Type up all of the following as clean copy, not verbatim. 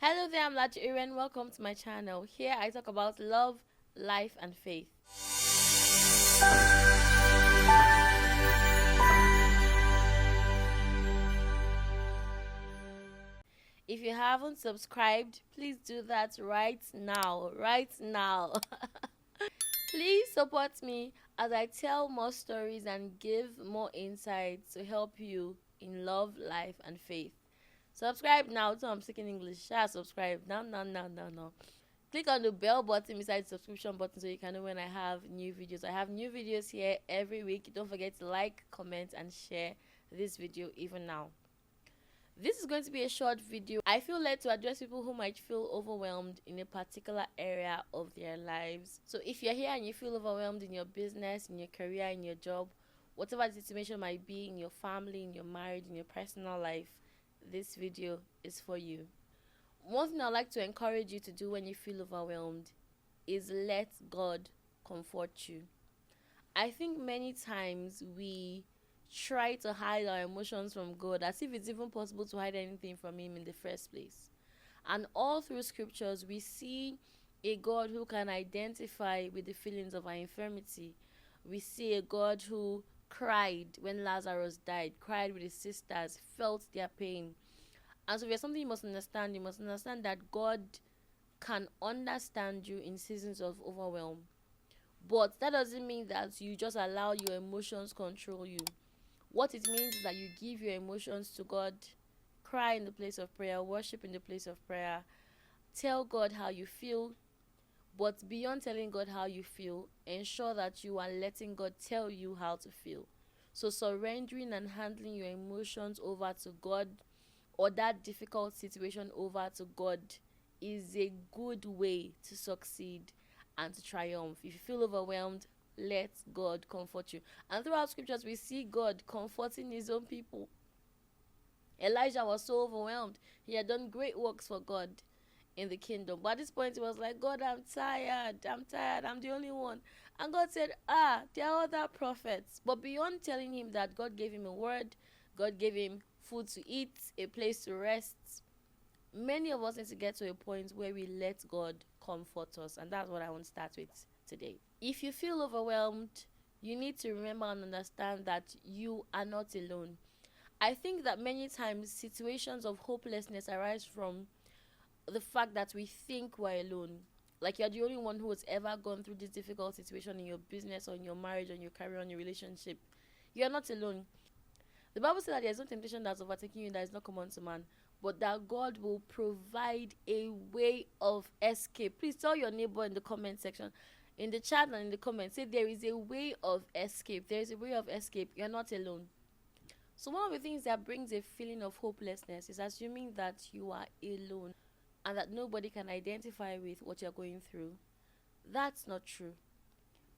Hello there, I'm Erin. Welcome to my channel. Here I talk about love, life, and faith. If you haven't subscribed, please do that right now. Right now. Please support me as I tell more stories and give more insights to help you in love, life, and faith. Subscribe now to I'm Speaking English. Subscribe now, now. Click on the bell button beside the subscription button so you can know when I have new videos. I have new videos here every week. Don't forget to like, comment, and share this video even now. This is going to be a short video. I feel led to address people who might feel overwhelmed in a particular area of their lives. So if you're here and you feel overwhelmed in your business, in your career, in your job, whatever the situation might be, in your family, in your marriage, in your personal life, this video is for you. One thing I'd like to encourage you to do when you feel overwhelmed is let God comfort you. I think many times we try to hide our emotions from God as if it's even possible to hide anything from Him in the first place. And all through scriptures, we see a God who can identify with the feelings of our infirmity. We see a God who cried when Lazarus died, cried with his sisters, felt their pain. And so there's something you must understand. You must understand that God can understand you in seasons of overwhelm. But that doesn't mean that you just allow your emotions control you. What it means is that you give your emotions to God, cry in the place of prayer, worship in the place of prayer, tell God how you feel. But beyond telling God how you feel, ensure that you are letting God tell you how to feel. So surrendering and handling your emotions over to God, or that difficult situation over to God, is a good way to succeed and to triumph. If you feel overwhelmed, let God comfort you. And throughout scriptures, we see God comforting His own people. Elijah was so overwhelmed. He had done great works for God in the kingdom. But at this point, he was like, God, I'm tired. I'm the only one. And God said, there are other prophets. But beyond telling him that, God gave him a word. God gave him food to eat, a place to rest. Many of us need to get to a point where we let God comfort us. And that's what I want to start with today. If you feel overwhelmed, you need to remember and understand that you are not alone. I think that many times situations of hopelessness arise from the fact that we think we're alone. Like you're the only one who has ever gone through this difficult situation in your business or in your marriage or in your career or in your relationship. You're not alone. The Bible says that there's no temptation that's overtaking you that is not common to man, but that God will provide a way of escape. Please tell your neighbor in the comment section, in the chat and in the comments, say there is a way of escape. There is a way of escape. You're not alone. So one of the things that brings a feeling of hopelessness is assuming that you are alone and that nobody can identify with what you're going through. That's not true.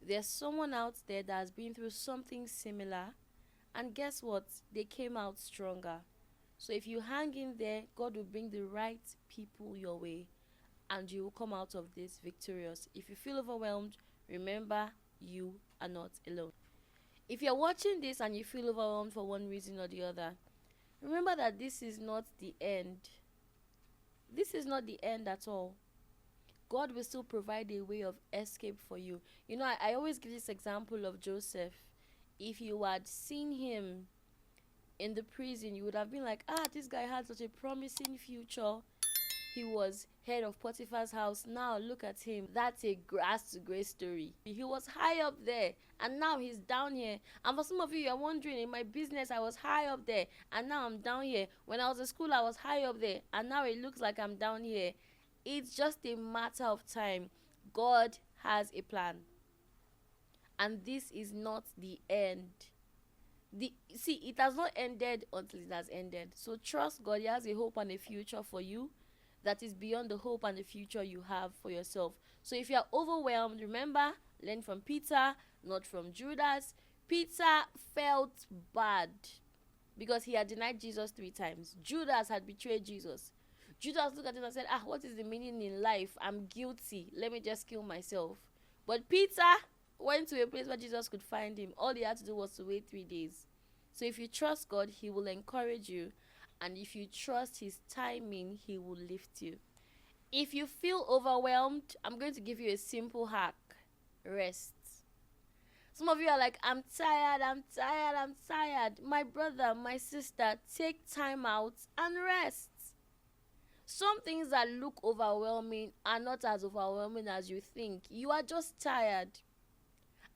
There's someone out there that has been through something similar, and guess what? They came out stronger. So if you hang in there, God will bring the right people your way, and you will come out of this victorious. If you feel overwhelmed, remember you are not alone. If you're watching this and you feel overwhelmed for one reason or the other, remember that this is not the end. This is not the end at all. God will still provide a way of escape for you. You know, I always give this example of Joseph. If you had seen him in the prison, you would have been like, this guy had such a promising future. He was head of Potiphar's house. Now look at him. That's a grass to grace story. He was high up there and now he's down here. And for some of you, you're wondering, in my business, I was high up there and now I'm down here. When I was in school, I was high up there and now it looks like I'm down here. It's just a matter of time. God has a plan. And this is not the end. See, it has not ended until it has ended. So trust God. He has a hope and a future for you that is beyond the hope and the future you have for yourself. So if you are overwhelmed, remember, learn from Peter, not from Judas. Peter felt bad because he had denied Jesus 3 times. Judas had betrayed Jesus. Judas looked at him and said, what is the meaning in life? I'm guilty. Let me just kill myself. But Peter went to a place where Jesus could find him. All he had to do was to wait 3 days. So if you trust God, He will encourage you. And if you trust His timing, He will lift you. If you feel overwhelmed, I'm going to give you a simple hack: rest. Some of you are like, I'm tired, I'm tired, I'm tired. My brother, my sister, take time out and rest. Some things that look overwhelming are not as overwhelming as you think. You are just tired.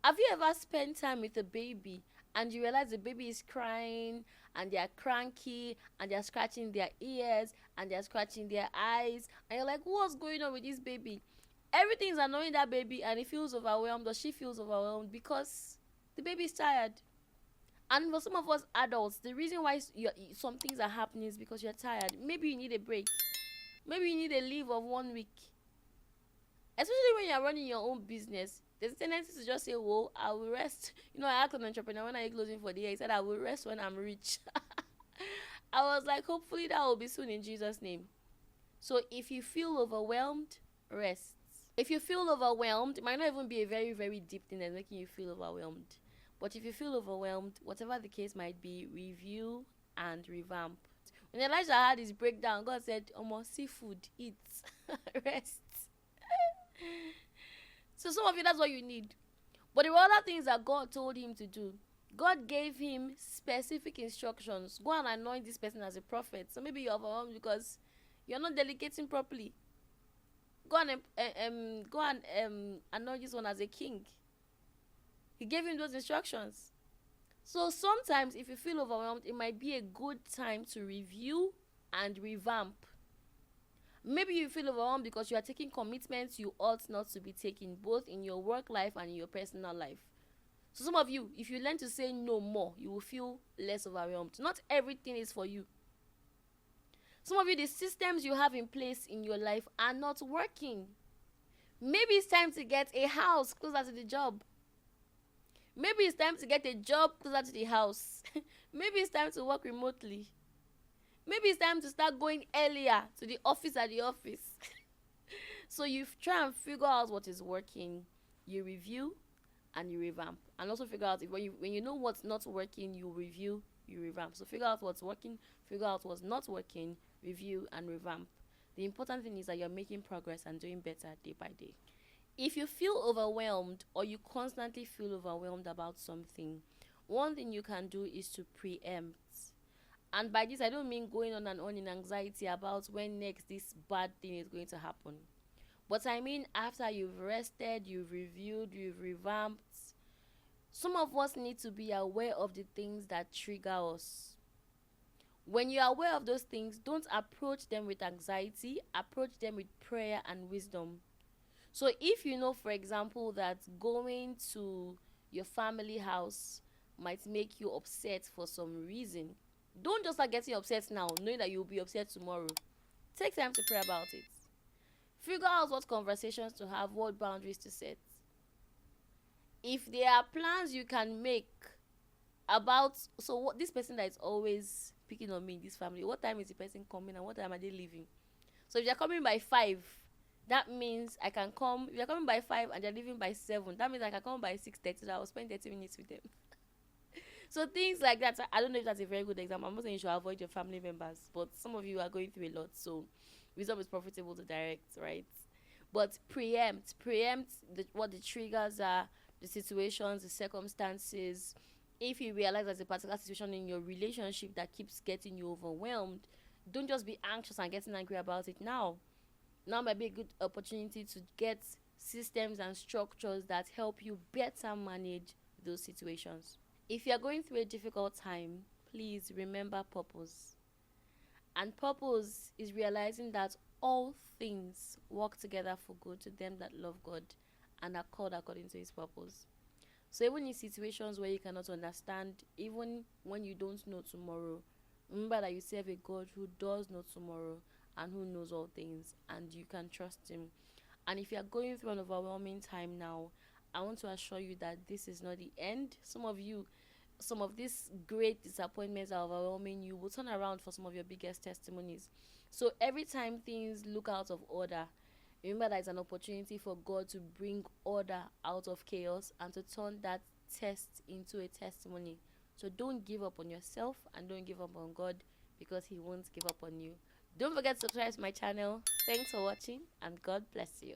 Have you ever spent time with a baby and you realize the baby is crying and they are cranky and they are scratching their ears and they are scratching their eyes, and you're like, what's going on with this baby? Everything is annoying that baby, and he feels overwhelmed or she feels overwhelmed because the baby is tired. And for some of us adults, the reason why some things are happening is because you're tired. Maybe you need a break. Maybe you need a leave of 1 week. Especially when you're running your own business, there's a tendency to just say, whoa, I will rest. I asked an entrepreneur when I closing for the year, he said, I will rest when I'm rich. I was like, hopefully that will be soon in Jesus' name. So if you feel overwhelmed, rest. If you feel overwhelmed, it might not even be a very, very deep thing that's making you feel overwhelmed. But if you feel overwhelmed, whatever the case might be, review and revamp. When Elijah had his breakdown, God said, seafood, eat, rest. So some of you, that's what you need. But there were other things that God told him to do. God gave him specific instructions. Go and anoint this person as a prophet. So maybe you're overwhelmed because you're not delegating properly. Go and anoint this one as a king. He gave him those instructions. So sometimes if you feel overwhelmed, it might be a good time to review and revamp. Maybe you feel overwhelmed because you are taking commitments you ought not to be taking, both in your work life and in your personal life. So some of you, if you learn to say no more, you will feel less overwhelmed. Not everything is for you. Some of you, the systems you have in place in your life are not working. Maybe it's time to get a house closer to the job. Maybe it's time to get a job closer to the house. Maybe it's time to work remotely. Maybe it's time to start going earlier to the office at the office. So you try and figure out what is working. You review and you revamp. And also figure out, when you know what's not working, you review, you revamp. So figure out what's working, figure out what's not working, review and revamp. The important thing is that you're making progress and doing better day by day. If you feel overwhelmed or you constantly feel overwhelmed about something, one thing you can do is to preempt. And by this, I don't mean going on and on in anxiety about when next this bad thing is going to happen. But I mean after you've rested, you've reviewed, you've revamped. Some of us need to be aware of the things that trigger us. When you're aware of those things, don't approach them with anxiety. Approach them with prayer and wisdom. So if you know, for example, that going to your family house might make you upset for some reason, don't just start getting upset now, knowing that you'll be upset tomorrow. Take time to pray about it. Figure out what conversations to have, what boundaries to set. If there are plans you can make about, this person that is always picking on me in this family, what time is the person coming and what time are they leaving? So if they're coming by 5, that means I can come. If they're coming by 5 and they're leaving by 7, that means I can come by 6:30, so I will spend 30 minutes with them. So things like that. I don't know if that's a very good example. I'm not saying you should avoid your family members, but some of you are going through a lot, so wisdom is profitable to direct, right? But preempt what the triggers are, the situations, the circumstances. If you realize there's a particular situation in your relationship that keeps getting you overwhelmed, don't just be anxious and getting angry about it now. Now might be a good opportunity to get systems and structures that help you better manage those situations. If you're going through a difficult time, please remember purpose. And purpose is realizing that all things work together for good to them that love God and are called according to his purpose. So even in situations where you cannot understand, even when you don't know tomorrow, remember that you serve a God who does know tomorrow and who knows all things, and you can trust him. And if you are going through an overwhelming time now, I want to assure you that this is not the end. Some of these great disappointments are overwhelming you. Will turn around for some of your biggest testimonies. So every time things look out of order, remember that it's an opportunity for God to bring order out of chaos and to turn that test into a testimony. So don't give up on yourself and don't give up on God, because he won't give up on you. Don't forget to subscribe to my channel. Thanks for watching and God bless you.